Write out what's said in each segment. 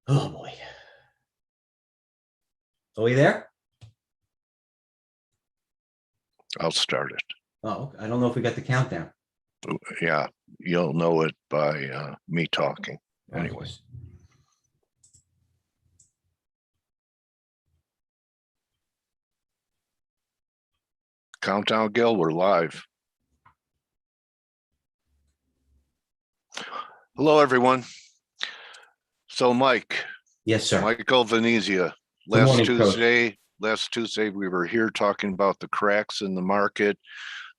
Oh boy. Are we there? I'll start it. Oh, I don't know if we got the countdown. Yeah, you'll know it by me talking. Anyway. Okay. Countdown, Gil, we're live. Hello, everyone. So, Mike. Yes, sir. Michael Venezia. Good morning, Last Tuesday, we were here talking about the cracks in the market,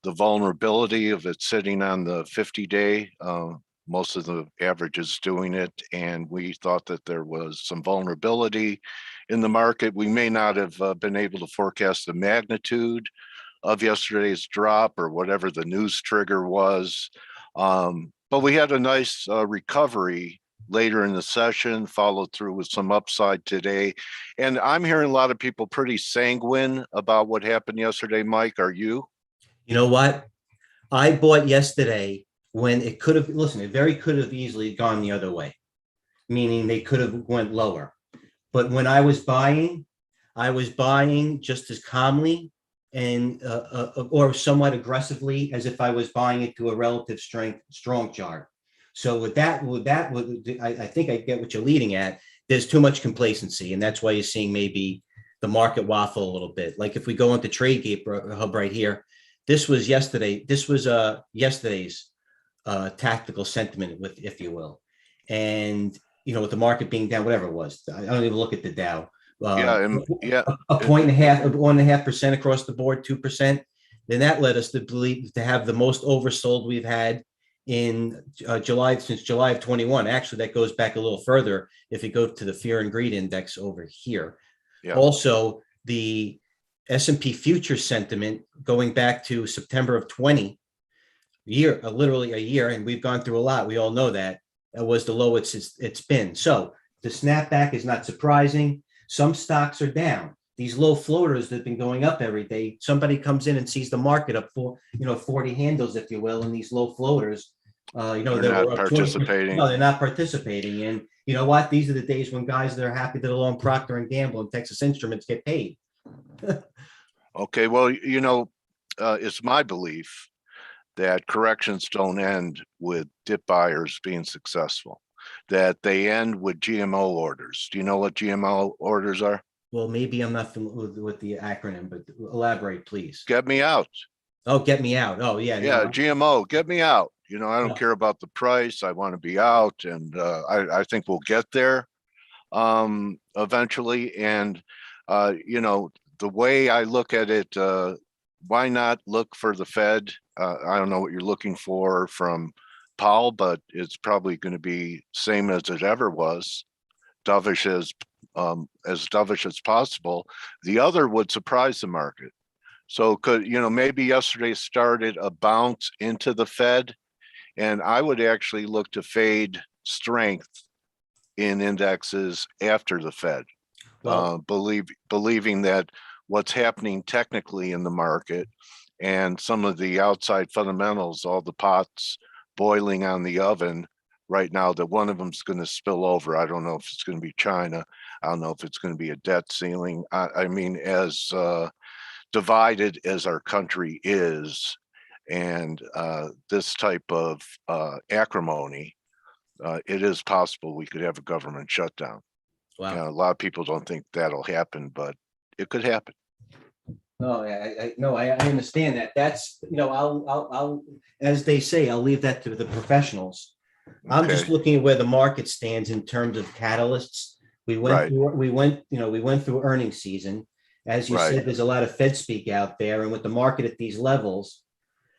the vulnerability of it sitting on the 50-day. Most of the averages doing it, and we thought that there was some vulnerability in the market. We may not have been able to forecast the magnitude of yesterday's drop or whatever the news trigger was. But we had a nice recovery later in the session, followed through with some upside today. And I'm hearing a lot of people pretty sanguine about what happened yesterday. Mike, are you? You know what? I bought yesterday when it could have, listen, it very could have easily gone the other way, meaning they could have went lower. But when I was buying just as calmly and or somewhat aggressively as if I was buying it to a relative strong chart. So I think I get what you're leading at. There's too much complacency, and that's why you're seeing maybe the market waffle a little bit. Like if we go into TradeGate hub right here, this was yesterday. This was yesterday's tactical sentiment, with, if you will, and with the market being down, whatever it was. I don't even look at the Dow. A point and a half, 1.5% across the board, 2%. Then that led us to believe to have the most oversold we've had in since July of 21. Actually, that goes back a little further. If you go to the fear and greed index over here, also the S&P future sentiment going back to September of 20, literally a year, and we've gone through a lot. We all know that was the lowest it's been. So the snapback is not surprising. Some stocks are down. These low floaters that have been going up every day. Somebody comes in and sees the market up for 40 handles, if you will, and these low floaters. They're not participating. No, they're not participating. And you know what? These are the days when guys that are happy that along Procter and Gamble and Texas Instruments get paid. Okay, well, it's my belief that corrections don't end with dip buyers being successful, that they end with GMO orders. Do you know what GMO orders are? Well, maybe I'm not familiar with the acronym, but elaborate, please. Get me out. Oh, get me out. Oh, yeah. Yeah, no. GMO, get me out. I don't care about the price. I want to be out, and I think we'll get there eventually. And, the way I look at it, why not look for the Fed? I don't know what you're looking for from Powell, but it's probably going to be same as it ever was, dovish as dovish as possible. The other would surprise the market. So maybe yesterday started a bounce into the Fed, and I would actually look to fade strength in indexes after the Fed, believing that what's happening technically in the market and some of the outside fundamentals, all the pots boiling on the oven right now, that one of them is going to spill over. I don't know if it's going to be China. I don't know if it's going to be a debt ceiling. I mean, as divided as our country is, and this type of acrimony, it is possible we could have a government shutdown. Wow. A lot of people don't think that'll happen, but it could happen. No, I understand that. That's, I'll, as they say, I'll leave that to the professionals. I'm just looking at where the market stands in terms of catalysts. We went through earnings season. As you said, there's a lot of Fed speak out there, and with the market at these levels,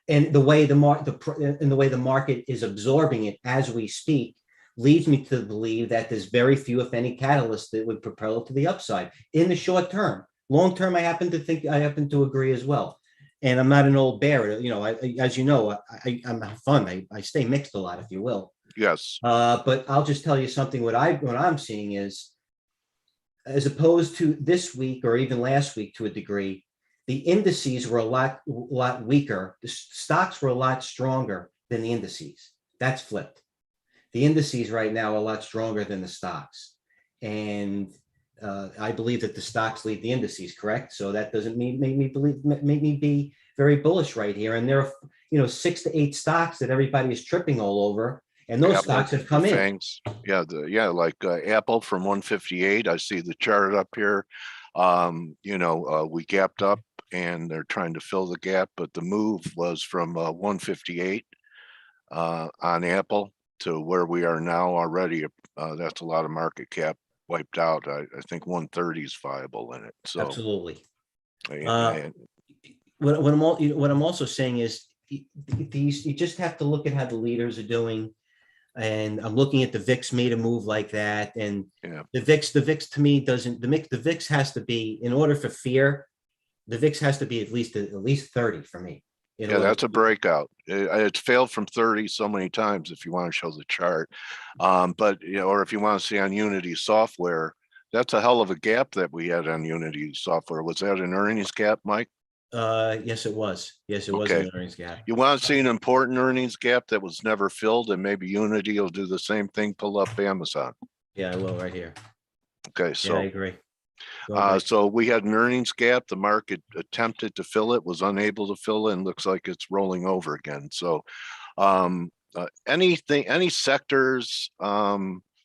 and the way the market is absorbing it as we speak, leads me to believe that there's very few, if any, catalysts that would propel it to the upside in the short term. Long term, I happen to agree as well. And I'm not an old bear. As you know, I'm fun. I stay mixed a lot, if you will. Yes. But I'll just tell you something. What I'm seeing is, as opposed to this week or even last week to a degree, the indices were a lot weaker. The stocks were a lot stronger than the indices. That's flipped. The indices right now are a lot stronger than the stocks. And I believe that the stocks lead the indices, correct? So that doesn't make me believe, make me be very bullish right here. And there are, 6 to 8 stocks that everybody is tripping all over, and those Apple, stocks have the come in. fangs. Yeah, like Apple from 158. I see the chart up here. We gapped up and they're trying to fill the gap, but the move was from 158 on Apple to where we are now already. That's a lot of market cap wiped out. I think 130 is viable in it. So Absolutely. Uh, and what I'm also saying is these, you just have to look at how the leaders are doing. And I'm looking at the VIX made a move like that. And yeah, the VIX to me doesn't, the VIX has to be, in order for fear, the VIX has to be at least 30 for me. In yeah, order that's a breakout. It's failed from 30 so many times if you want to show the chart. But or if you want to see on Unity software, that's a hell of a gap that we had on Unity software. Was that an earnings gap, Mike? Yes, it was. Yes, it was Okay. an earnings gap. You want to see an important earnings gap that was never filled, and maybe Unity will do the same thing, pull up Amazon. Yeah, I will right here. Okay, Yeah, I so agree. Go ahead. so we had an earnings gap. The market attempted to fill it, was unable to fill it, and looks like it's rolling over again. So any sectors,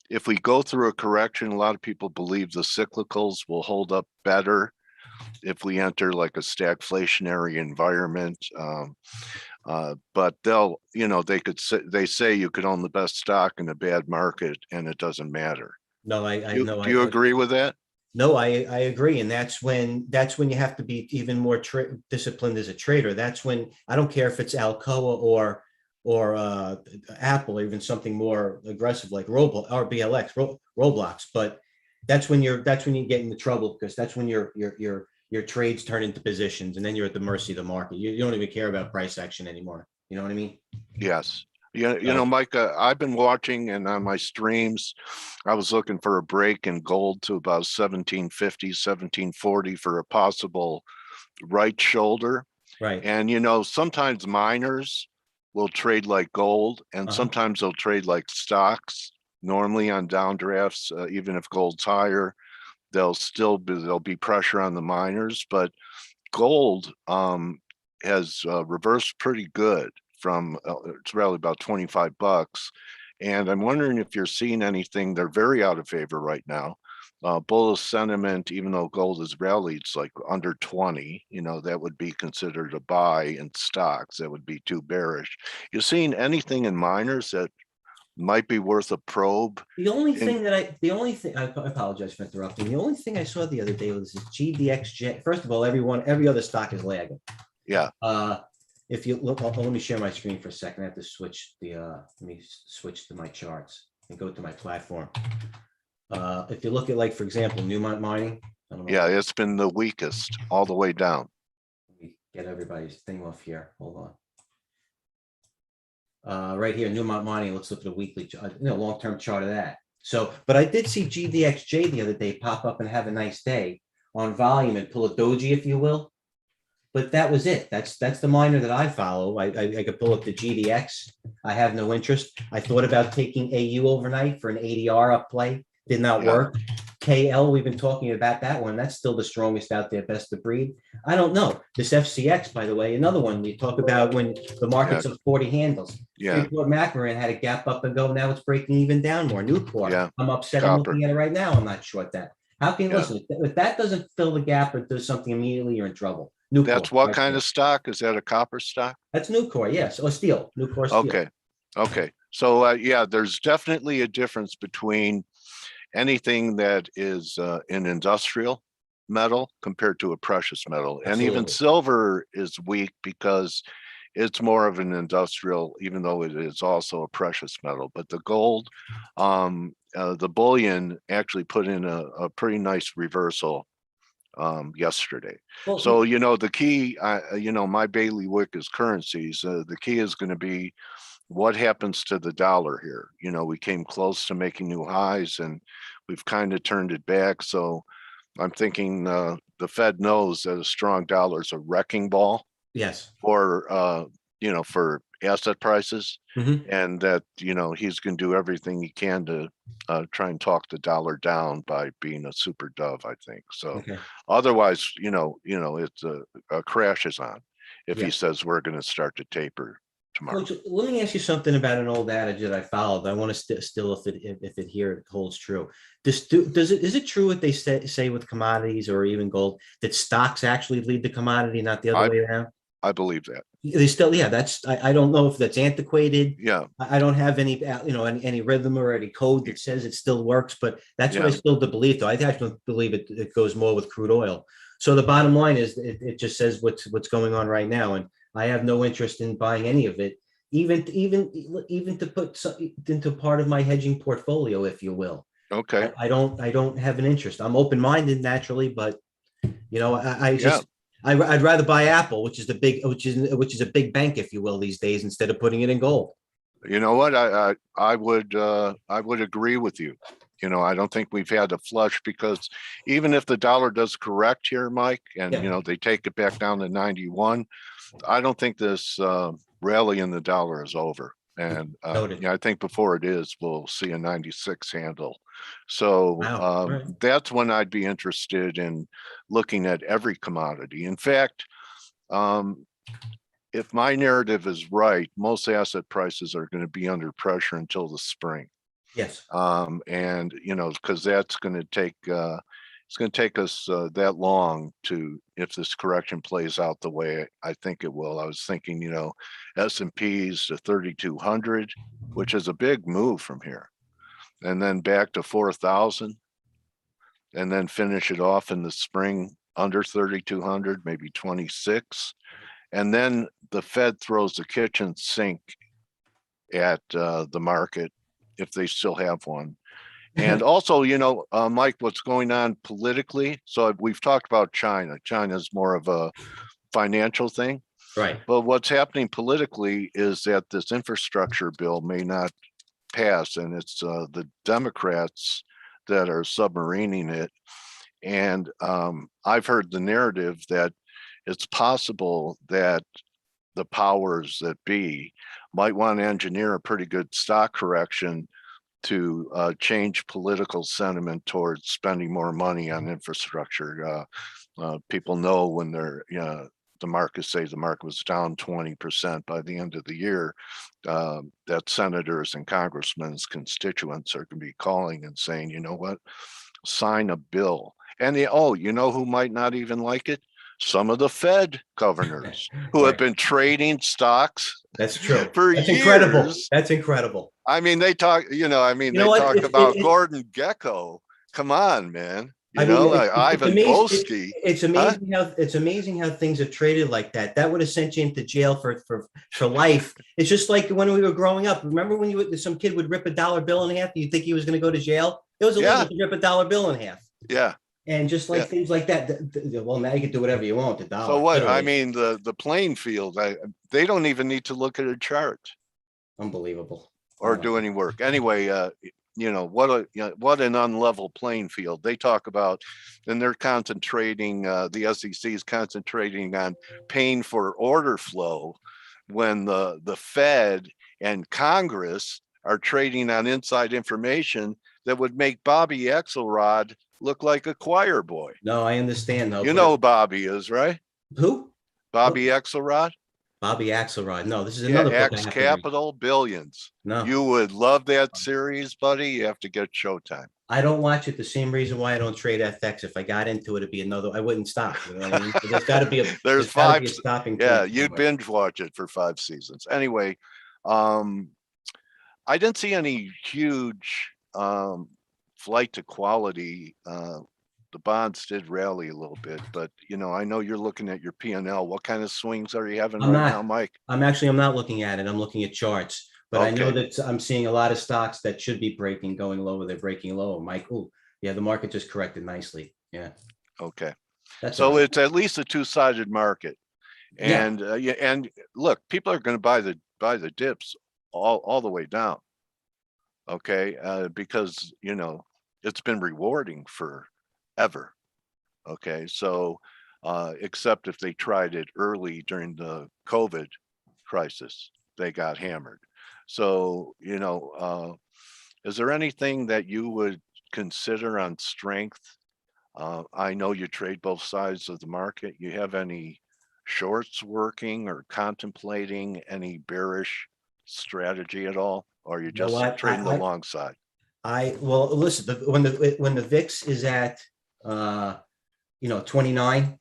if we go through a correction, a lot of people believe the cyclicals will hold up better if we enter like a stagflationary environment. But they say you could own the best stock in a bad market and it doesn't matter. No, I Do know. you agree with that? No, I agree, and that's when you have to be even more disciplined as a trader. That's when I don't care if it's Alcoa or Apple, or even something more aggressive like Roblox or Roblox. But that's when you get into trouble, because that's when your trades turn into positions, and then you're at the mercy of the market. You don't even care about price action anymore. You know what I mean? Yes. Yeah, So Mike, I've been watching, and on my streams, I was looking for a break in gold to about 1750, 1740 for a possible right shoulder. right. And sometimes miners will trade like gold, and Uh-huh. sometimes they'll trade like stocks. Normally on downdrafts, even if gold's higher, there'll be pressure on the miners. But gold has reversed pretty good from it's really about 25 bucks. And I'm wondering if you're seeing anything. They're very out of favor right now. Bullish sentiment, even though gold has rallied, it's like under 20, that would be considered a buy in stocks. That would be too bearish. You seeing anything in miners that might be worth a probe? The only thing I apologize for interrupting. The only thing I saw the other day was this GDXJ. First of all, every other stock is lagging. Yeah, Uh, if you look, let me share my screen for a second. I have to switch let me switch to my charts and go to my platform. If you look at, like, for example, Newmont Mining, I don't know. yeah, it's been the weakest all the way down. Let me get everybody's thing off here. Hold on. Right here, Newmont Mining. Let's look at a weekly, long-term chart of that. So, but I did see GDXJ the other day pop up and have a nice day on volume and pull a doji, if you will. But that was it. That's the miner that I follow. I could pull up the GDX. I have no interest. I thought about taking AU overnight for an ADR up play. Did not Yeah, work. KL, we've been talking about that one. That's still the strongest out there, best of breed. I don't know. This FCX, by the way, another one we talk about when the market's of 40 handles. yeah, Freeport McMoran had a gap up and go. Now it's breaking even down more. Nucor. yeah. I'm upset. I'm Copper. looking at it right now. I'm not short that. How can you Yeah. listen? If that doesn't fill the gap or does something immediately, you're in trouble. Nucor. That's what Right kind there. of stock? Is that a copper stock? That's Nucor, yes, or steel. Nucor steel. Okay. Okay. So yeah, there's definitely a difference between anything that is an industrial metal compared to a precious metal. And even Absolutely. silver is weak because it's more of an industrial, even though it is also a precious metal. But the gold, the bullion actually put in a pretty nice reversal yesterday. Well, So, the key, my bailiwick is currencies. The key is going to be what happens to the dollar here. We came close to making new highs and we've kind of turned it back. So I'm thinking the Fed knows that a strong dollar is a wrecking ball yes. for for asset prices, Mhm. and that, he's going to do everything he can to try and talk the dollar down by being a super dove, I think. So Okay. otherwise, it's a crash is on if he Yeah. says we're going to start to taper tomorrow. Coach, let me ask you something about an old adage that I followed. I want to still, if it here holds true. Is it true what they say with commodities or even gold that stocks actually lead the commodity, not the other I way around? I believe that. They still, yeah, I don't know if that's antiquated. Yeah, I don't have any, any rhythm or any code that says it still works, but that's what I yeah, still believe, though. I actually believe it goes more with crude oil. So the bottom line is it just says what's going on right now. And I have no interest in buying any of it, even to put into part of my hedging portfolio, if you will. okay, I don't have an interest. I'm open-minded naturally, but I yeah. just I'd rather buy Apple, which is a big bank, if you will, these days, instead of putting it in gold. You know what? I would agree with you. I don't think we've had a flush, because even if the dollar does correct here, Mike, and Yeah, they take it back down to 91, I don't think this rally in the dollar is over. And noted. I think before it is, we'll see a 96 handle. So Wow. All right. that's when I'd be interested in looking at every commodity. In fact, um, if my narrative is right, most asset prices are going to be under pressure until the spring. Yes. And because that's going to take it's going to take us that long to, if this correction plays out the way I think it will. I was thinking, S&Ps to 3,200, which is a big move from here, and then back to 4,000, and then finish it off in the spring under 3,200, maybe 26. And then the Fed throws the kitchen sink at the market, if they still have one. And also, Mike, what's going on politically? So we've talked about China. China's more of a financial thing. Right. But what's happening politically is that this infrastructure bill may not pass, and it's the Democrats that are submarining it. And I've heard the narrative that it's possible that the powers that be might want to engineer a pretty good stock correction to change political sentiment towards spending more money on infrastructure. People know when the market was down 20% by the end of the year, that senators and congressmen's constituents are going to be calling and saying, you know what, sign a bill. And you know who might not even like it? Some of the Fed governors who have Right. been trading stocks That's true. for That's incredible. years. That's incredible. I mean, they talk, You know they what? talk about Gordon Gecko. Come on, man. I mean, it's Ivan amazing. Boesky. It's Huh? amazing how things have traded like that. That would have sent you into jail for life. It's just like when we were growing up. Remember when some kid would rip a dollar bill in half? You think he was going to go to jail? It was illegal Yeah, to rip a dollar bill in half. yeah, And just like yeah. things like that. Well, now you can do whatever you want with the So dollar, what? I literally. mean, the playing field, they don't even need to look at a chart Unbelievable. or do any work. Anyway, what an unlevel playing field. They talk about, and they're concentrating, the SEC is concentrating on paying for order flow, when the Fed and Congress are trading on inside information that would make Bobby Axelrod look like a choir boy. No, I understand though. You But know who Bobby is, right? who? What? Bobby Axelrod? Bobby Axelrod. No, this is Yeah, another book I X have to read. Capital Billions. No, You would love that series, buddy. You have to get Showtime. I don't watch it. The same reason why I don't trade FX. If I got into it, it'd be another. I wouldn't stop. You know what I mean? So There's there's got to five. be a stopping Yeah, point you'd somewhere. binge watch it for 5 seasons. Anyway, um, I didn't see any huge flight to quality. The bonds did rally a little bit, but I know you're looking at your P&L. What kind of swings are you having I'm right now, not. Mike? I'm not looking at it. I'm looking at charts. But I know Okay, that I'm seeing a lot of stocks that should be going lower. They're breaking lower. Mike, oh, yeah, the market just corrected nicely. Yeah, okay. that's all So right. it's at least a two-sided market. Yeah, And yeah, and look, people are going to buy the dips all the way down. Okay, because it's been rewarding forever. Okay, so except if they tried it early during the COVID crisis. They got hammered. So, is there anything that you would consider on strength? I know you trade both sides of the market. You have any shorts working or contemplating any bearish strategy at all? Or you You know just what? trading the long side? Well, listen, when the VIX is at 29,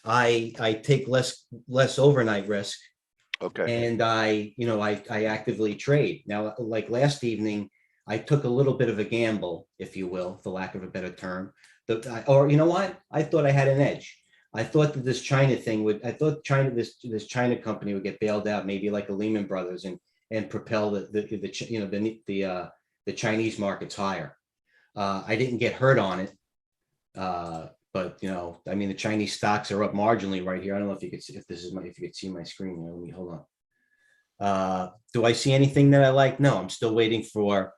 I take less overnight risk, Okay. and I actively trade. Now, like last evening, I took a little bit of a gamble, if you will, for lack of a better term. Or you know what? I thought I had an edge. I thought that this China thing I thought this China company would get bailed out, maybe like a Lehman Brothers, and propel the Chinese markets higher. I didn't get hurt on it. But I mean, the Chinese stocks are up marginally right here. I don't know if you could see, if you could see my screen here. Let me hold on. Do I see anything that I like? No, I'm still waiting for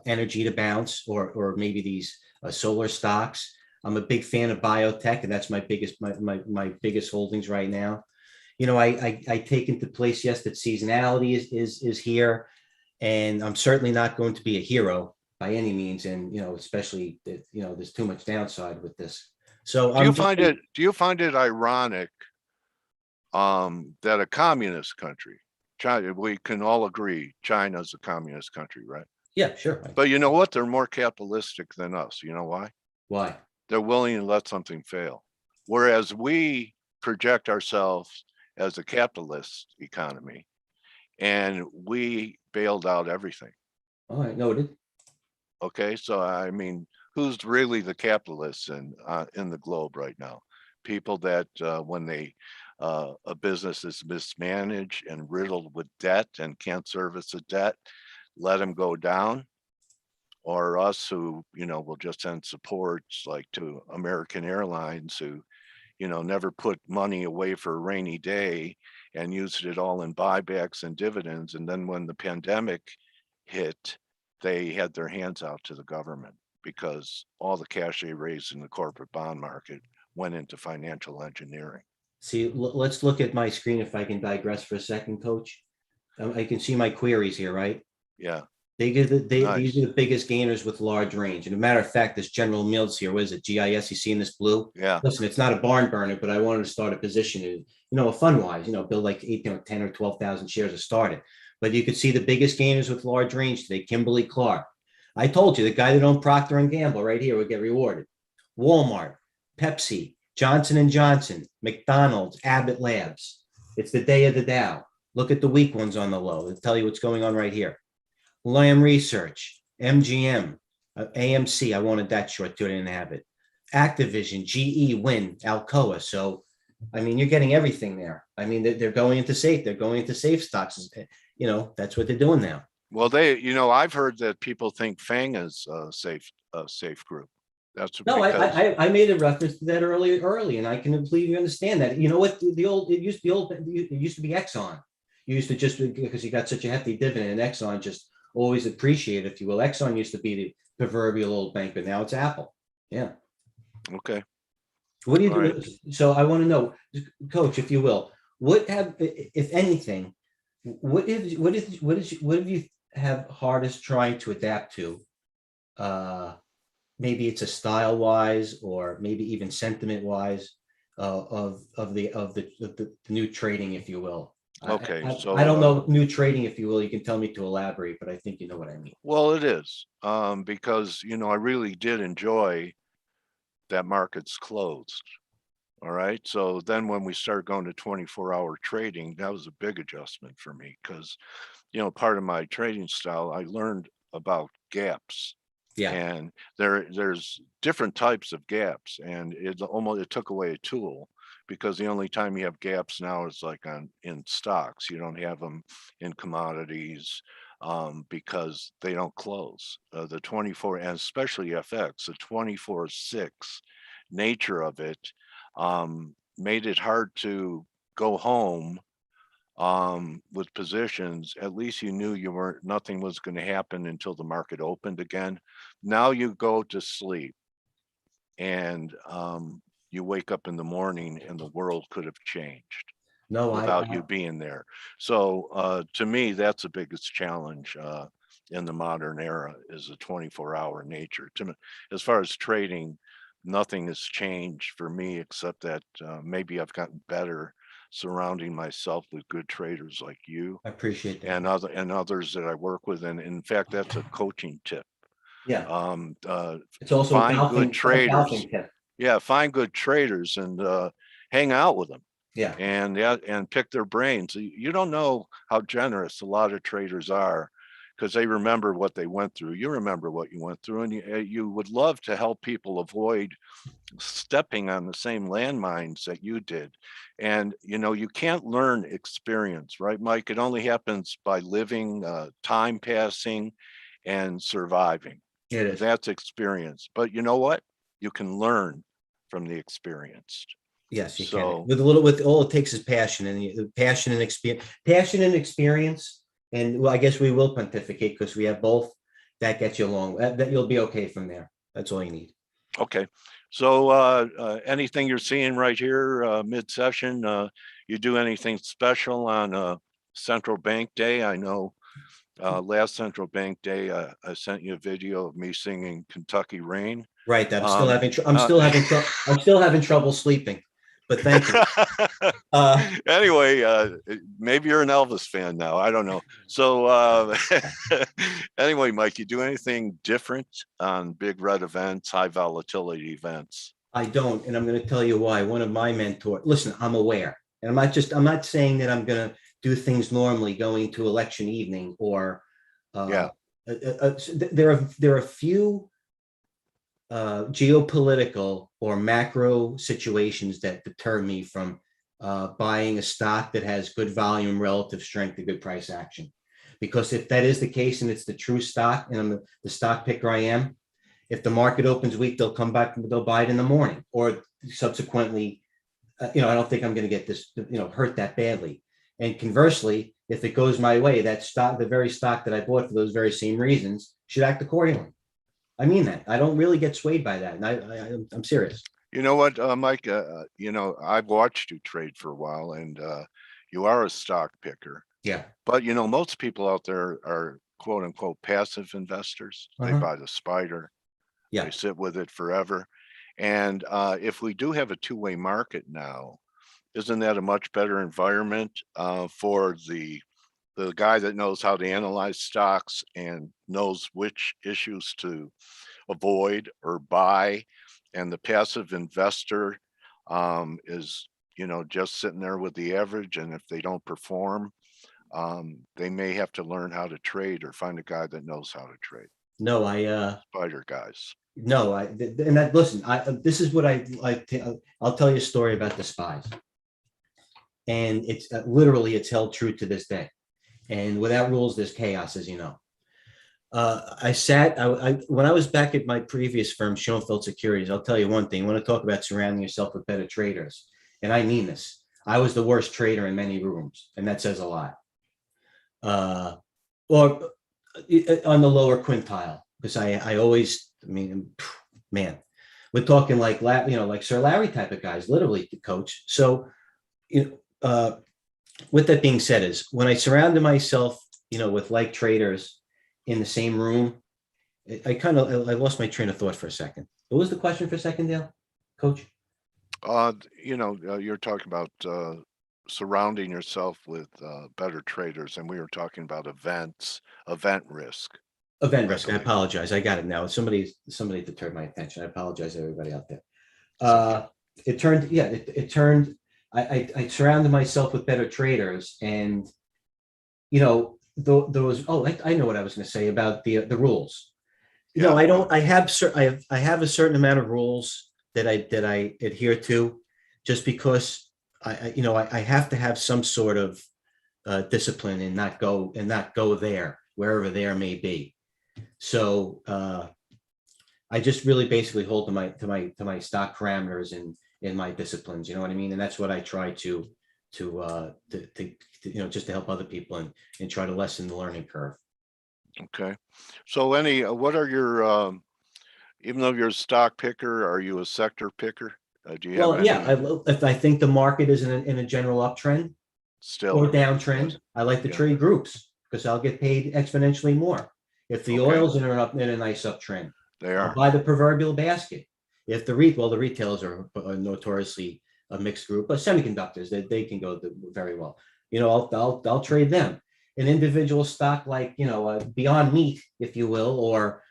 energy to bounce, or maybe these solar stocks. I'm a big fan of biotech, and that's my biggest holdings right now. I take into place, yes, that seasonality is here, and I'm certainly not going to be a hero by any means, and especially that there's too much downside with this. So Do you find it ironic that a communist country, China, we can all agree China's a communist country, right? Yeah, sure. But you know what? They're more capitalistic than us. You know why? Why? They're willing to let something fail. Whereas we project ourselves as a capitalist economy, and we bailed out everything. All right, noted. Okay, so I mean, who's really the capitalists in the globe right now? People that when a business is mismanaged and riddled with debt and can't service the debt, let them go down, or us who will just send supports like to American Airlines, who never put money away for a rainy day and used it all in buybacks and dividends, and then when the pandemic hit, they had their hands out to the government because all the cash they raised in the corporate bond market went into financial engineering. See, let's look at my screen if I can digress for a second, Coach. I can see my queries here, right? Yeah, These nice. are the biggest gainers with large range. And a matter of fact, this General Mills here, what is it, GIS? You see in this blue? Yeah, Listen, it's not a barn burner, but I wanted to start a position in, a fund wise, build like 10 or 12,000 shares to start it. But you could see the biggest gainers with large range today, Kimberly Clark. I told you the guy that owned Procter and Gamble right here would get rewarded. Walmart, Pepsi, Johnson and Johnson, McDonald's, Abbott Labs. It's the day of the Dow. Look at the weak ones on the low. They'll tell you what's going on right here. Lam Research, MGM, AMC. I wanted that short too. I didn't have it. Activision, GE, Win, Alcoa. So, I mean, you're getting everything there. I mean, they're going into safe. They're going into safe stocks. That's what they're doing now. well, I've heard that people think Fang is a safe group. That's No, because I made a reference to that early, and I can completely understand that. You know what? It used to be Exxon. You used to, just because you got such a hefty dividend, and Exxon just always appreciated, if you will. Exxon used to be the proverbial old bank, but now it's Apple. Yeah. okay. What do you All right. do? So I want to know, Coach, if you will, if anything, what have you have hardest trying to adapt to? Maybe it's a style wise, or maybe even sentiment wise, of the new trading, if you will. Okay, I don't so know new trading, if you will. You can tell me to elaborate, but I think you know what I mean. well, it is because I really did enjoy that market's closed. All right. So then when we started going to 24-hour trading, that was a big adjustment for me because, part of my trading style, I learned about gaps. Yeah. And there's different types of gaps, and it took away a tool because the only time you have gaps now is like in stocks. You don't have them in commodities because they don't close. The 24, and especially FX, the 24/6 nature of it made it hard to go home with positions. At least you knew nothing was going to happen until the market opened again. Now you go to sleep and you wake up in the morning and the world could have changed. No, without you being there. So to me, that's the biggest challenge in the modern era, is a 24-hour nature. To me, as far as trading, nothing has changed for me except that maybe I've gotten better surrounding myself with good traders like you I appreciate that. and others that I work with. And in fact, that's a coaching tip. Yeah, Um, uh, it's also Find good a traders. golfing tip. Yeah, find good traders and hang out with them Yeah, and yeah, and pick their brains. You don't know how generous a lot of traders are because they remember what they went through. You remember what you went through, and you would love to help people avoid stepping on the same landmines that you did. And you can't learn experience, right, Mike? It only happens by living, time passing, and surviving. it is. That's experience. But you know what? You can learn from the experienced. Yes, you can. So With all it takes is passion and passion and experience. And well, I guess we will pontificate because we have both. That gets you along. That you'll be okay from there. That's all you need. okay. So anything you're seeing right here mid-session, you do anything special on Central Bank Day? I know last Central Bank Day, I sent you a video of me singing Kentucky Rain. Right. I'm still Um, having. I'm uh, still having. I'm still having trouble sleeping. But thank you. Anyway, maybe you're an Elvis fan now. I don't know. So anyway, Mike, you do anything different on big red events, high volatility events? I don't, and I'm going to tell you why. One of my mentors. Listen, I'm aware, and I'm not saying that I'm going to do things normally, going to election evening or. Yeah. There are a few geopolitical or macro situations that deter me from buying a stock that has good volume, relative strength, and good price action. Because if that is the case and it's the true stock, and I'm the stock picker I am, if the market opens weak, they'll come back and they'll buy it in the morning or subsequently. I don't think I'm going to get this, hurt that badly. And conversely, if it goes my way, that stock, the very stock that I bought for those very same reasons, should act accordingly. I mean that. I don't really get swayed by that, and I'm serious. You know what, Mike? I've watched you trade for a while, and you are a stock picker. Yeah. But most people out there are quote unquote passive investors. They buy the spider, Yeah. they sit with it forever. And if we do have a two-way market now, isn't that a much better environment for the guy that knows how to analyze stocks and knows which issues to avoid or buy, and the passive investor is just sitting there with the average, and if they don't perform, they may have to learn how to trade or find a guy that knows how to trade. No, Spider guys. no, and that, listen, this is what I like to, I'll tell you a story about the spies. And it's literally, it's held true to this day. And without rules, there's chaos, as you know. When I was back at my previous firm, Schoenfeld Securities, I'll tell you one thing. You want to talk about surrounding yourself with better traders. And I mean this. I was the worst trader in many rooms, and that says a lot. Or on the lower quintile, because I always, man, we're talking like, like Sir Larry type of guys, literally, coach. So, with that being said, is when I surrounded myself, with like traders in the same room, I lost my train of thought for a second. What was the question for a second, Dale, coach? You're talking about surrounding yourself with better traders, and we were talking about event risk. Event risk. I apologize. I got it now. Somebody deterred my attention. I apologize to everybody out there. It turned. I surrounded myself with better traders, and those. Oh, I know what I was going to say about the rules. Yeah. I don't. I have a certain amount of rules that I adhere to, just because I have to have some sort of discipline and not go there, wherever there may be. So I just really basically hold to my stock parameters and in my disciplines. You know what I mean? And that's what I try to just to help other people and try to lessen the learning curve. Okay. So what are your, even though you're a stock picker, are you a sector picker? Do you have Well, any? yeah, if I think the market is in a general uptrend, still. or Yes. downtrend. I like the Yeah, trade groups because I'll get paid exponentially more. If the okay, oil's in a nice uptrend, they I'll are. buy the proverbial basket. If the retailers are notoriously a mixed group, but semiconductors, they can go very well. I'll trade them. An individual stock like, Beyond Meat, if you will, or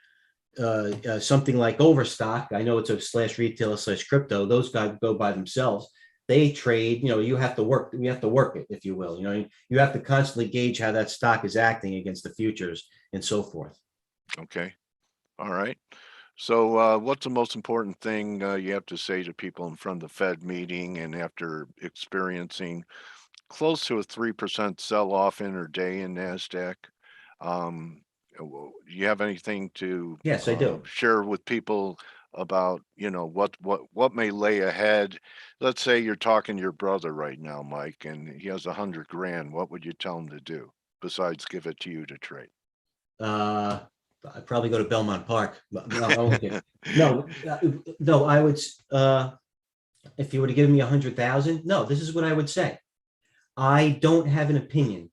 something like Overstock. I know it's a slash retail slash crypto. Those guys go by themselves. They trade. You have to work. We have to work it, if you will. You have to constantly gauge how that stock is acting against the futures and so forth. Okay, all right. So what's the most important thing you have to say to people in front of the Fed meeting and after experiencing close to a 3% sell-off intraday in NASDAQ? Do you have anything to Yes, I do. share with people about, what may lay ahead? Let's say you're talking to your brother right now, Mike, and he has 100 grand. What would you tell him to do besides give it to you to trade? Uh, I'd probably go to Belmont Park. No, no, no. I would. If you were to give me 100,000, no. This is what I would say. I don't have an opinion.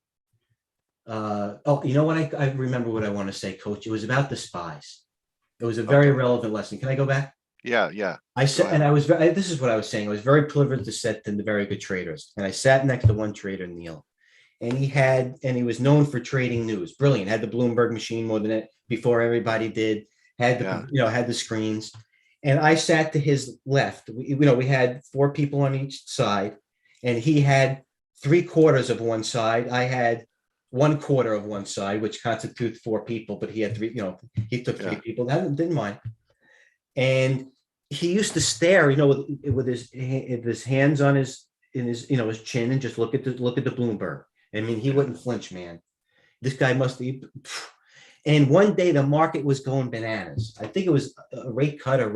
Oh, you know what? I remember what I want to say, Coach. It was about the spies. It was a very Okay. relevant lesson. Can I go back? Yeah, yeah. I Go said, ahead. and I was. This is what I was saying. I was very privileged to sit in the very good traders, and I sat next to one trader, Neil, and he was known for trading news. Brilliant. Had the Bloomberg machine more than it before everybody did. Yeah, Had the screens, and I sat to his left. We had four people on each side, and he had three-quarters of one side. I had one quarter of one side, which constitutes four people, but he had three. He took three yeah, people. That didn't mind. And he used to stare, with his hands on his chin and just look at the Bloomberg. I mean, he yeah, wouldn't flinch, man. This guy must be. And one day the market was going bananas. I think it was a rate cut, and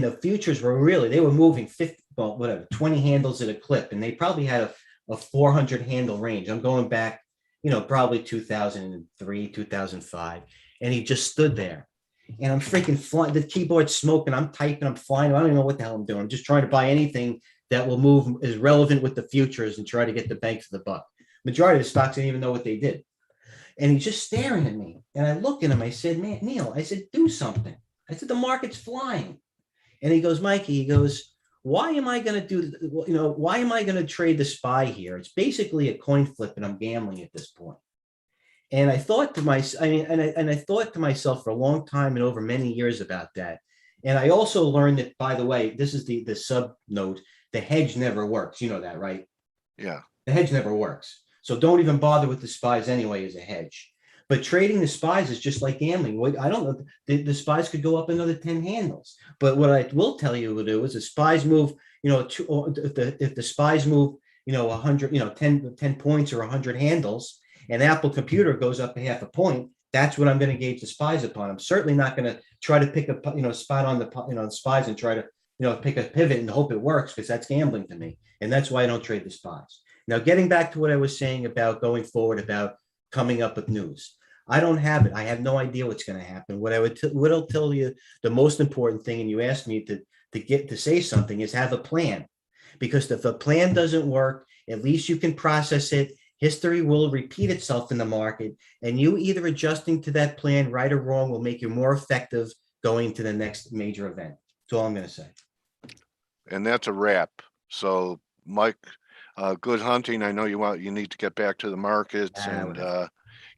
the futures they were moving 50, well, whatever, 20 handles at a clip, and they probably had a 400 handle range. I'm going back, probably 2003, 2005, and he just stood there. And I'm freaking flying, the keyboard smoking. I'm typing, I'm flying. I don't even know what the hell I'm doing. I'm just trying to buy anything that will move is relevant with the futures and try to get the bang for the buck. Majority of the stocks didn't even know what they did. And he's just staring at me. And I look at him. I said, man, Neil, I said, do something. I said, the market's flying. And he goes, Mikey, he goes, why am I going to why am I going to trade the SPY here? It's basically a coin flip and I'm gambling at this point. And I thought to myself, I thought to myself for a long time and over many years about that. And I also learned that, by the way, this is the sub note, the hedge never works. You know that, right? yeah, The hedge never works. So don't even bother with the spies anyway as a hedge. But trading the spies is just like gambling. I don't know. The spies could go up another 10 handles. But what I will tell you to do is the spies move, if the spies move, 100, 10 points or 100 handles, and Apple Computer goes up a half a point, that's what I'm going to gauge the spies upon. I'm certainly not going to try to pick a, spot on the spies and try to, pick a pivot and hope it works, because that's gambling to me. And that's why I don't trade the spies. Now, getting back to what I was saying about going forward, about coming up with news, I don't have it. I have no idea what's going to happen. What I'll tell you, the most important thing, and you asked me to get to say something, is have a plan. Because if a plan doesn't work, at least you can process it. History will repeat itself in the market, and you either adjusting to that plan, right or wrong, will make you more effective going to the next major event. That's all I'm going to say. and that's a wrap. So, Mike, good hunting. I know you need to get back to the markets, and Whatever.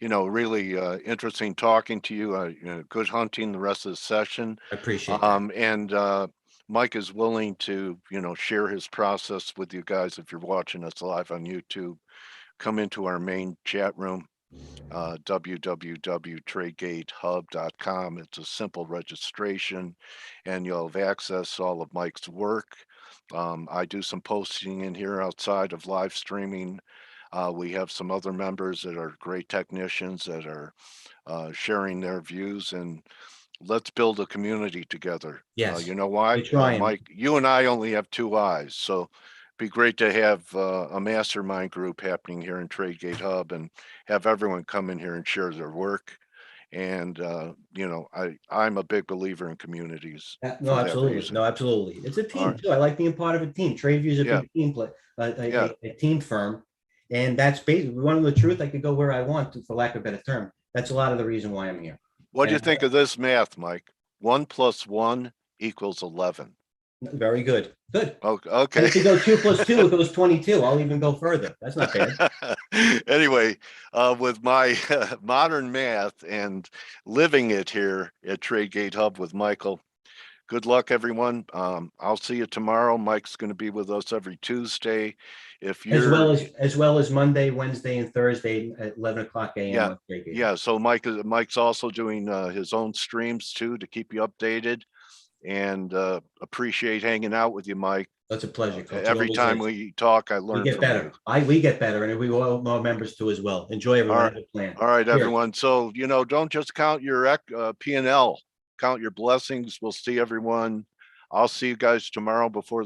really interesting talking to you. Good hunting the rest of the session. I appreciate that. And Mike is willing to, share his process with you guys. If you're watching us live on YouTube, come into our main chat room, www.tradegatehub.com. It's a simple registration, and you'll have access to all of Mike's work. I do some posting in here outside of live streaming. We have some other members that are great technicians that are sharing their views, and let's build a community together. Yes, You know we're why? trying. Mike, you and I only have two eyes, so be great to have a mastermind group happening here in TradeGate Hub and have everyone come in here and share their work. And, you know, I'm a big believer in communities No, for that absolutely. reason. No, absolutely. It's a All team right. too. I like being part of a team. TradeView is a Yeah. big team play, Yeah. a team firm. And that's basically, we want to know the truth. I could go where I want to, for lack of a better term. That's a lot of the reason why I'm here. What do you And think of this math, Mike? 1 + 1 = 11. very good. Good. And Okay. if you go 2 + 2, it goes 22. I'll even go further. That's not bad. Anyway, with my modern math and living it here at Tradegate Hub with Michael, good luck, everyone. I'll see you tomorrow. Mike's going to be with us every Tuesday. If you're, As well as Monday, Wednesday, and Thursday at 11 o'clock a.m. yeah, on TradeView. yeah. So Mike's also doing his own streams too to keep you updated. And appreciate hanging out with you, Mike. That's a pleasure, Coach. It Every always time is. we talk, I We learn get from you. better. We get better, and we all more members too as well. Enjoy All everyone. right, Have a plan. all right, Cheers. everyone. So, you know, don't just count your P&L, count your blessings. We'll see everyone. I'll see you guys tomorrow before